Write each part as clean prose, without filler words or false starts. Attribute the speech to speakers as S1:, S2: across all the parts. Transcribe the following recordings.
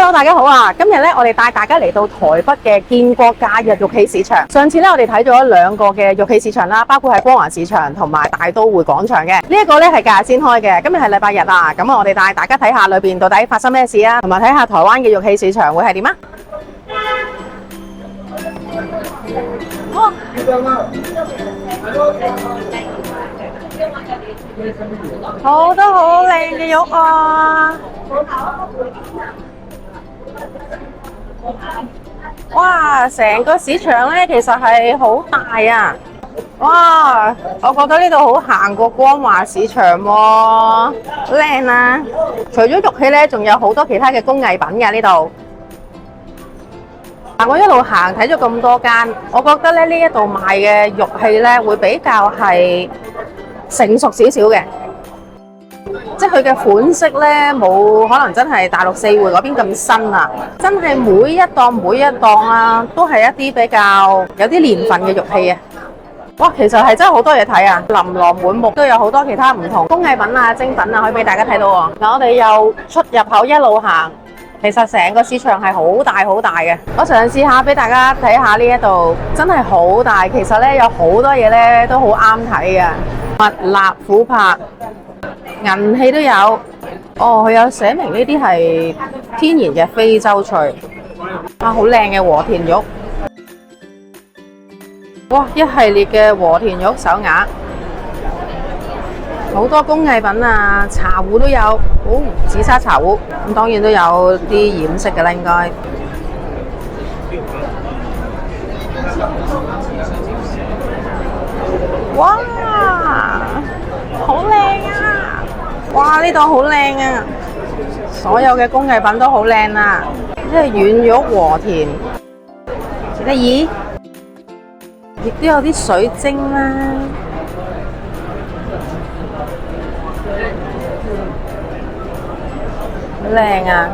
S1: Hello， 大家好啊！今日咧，我哋帶大家嚟到台北嘅建國假日玉器市場。上次咧，我哋睇咗兩個嘅玉器市場啦，包括係光華市場同埋大都會廣場嘅。呢一個咧係假日先開嘅，今日係禮拜日啊！咁我哋帶大家睇下裏邊到底發生咩事啊，同埋睇下台灣嘅玉器市場會係點啊！哇！好多好靚嘅玉啊！哇！成個市場咧，其實係好大啊！哇！我覺得呢度好行過光華市場喎，好靚啊！除咗玉器咧，仲有好多其他嘅工藝品㗎呢度。我一路行睇咗咁多間，我覺得咧呢一度賣嘅玉器咧會比較係成熟少少嘅，即係佢嘅款式咧冇可能真係大陸四會嗰邊咁新啊！真係每一檔啊，都係一啲比較有啲年份嘅玉器啊！哇，其實係真係好多嘢睇啊，琳琅滿目，都有好多其他唔同工藝品啊、精品啊，可以俾大家睇到喎。嗱，我哋又出入口一路行。其實成個市場係好大好大嘅，我嘗試下俾大家睇下呢一度，真係好大。其實咧有好多嘢咧都好啱睇嘅，蜜蠟、琥珀、銀器都有。哦，佢有寫明呢啲係天然嘅非洲翠，啊，好靚嘅和田玉。哇，一系列嘅和田玉手鐲。好多工藝品啊，茶壺都有，哦，紫砂茶壺，咁當然都有啲染色嘅啦，應該。哇，好靚啊！哇，呢度好靚啊！所有嘅工藝品都好靚啊，即係軟玉和田，幾得意，亦都有啲水晶啦。好靚啊！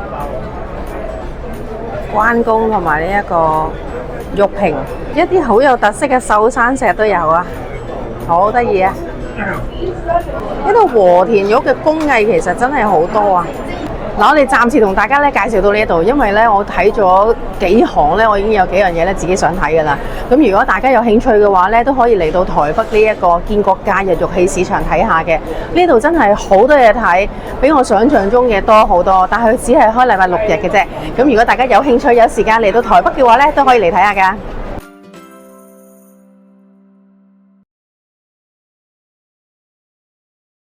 S1: 關公同埋呢一個玉瓶，一啲好有特色嘅秀山石都有啊，好得意啊！呢度和田玉嘅工藝其實真係好多啊！嗱，我哋暫時同大家咧介紹到呢度，因為咧我睇咗幾行咧，我已經有幾樣嘢咧自己想睇㗎啦。咁如果大家有興趣嘅話咧，都可以嚟到台北呢一個建國假日玉器市場睇下嘅。呢度真係好多嘢睇，比我想象中嘅多好多。但係佢只係開禮拜6日嘅啫。咁如果大家有興趣有時間嚟到台北嘅話咧，都可以嚟睇下㗎。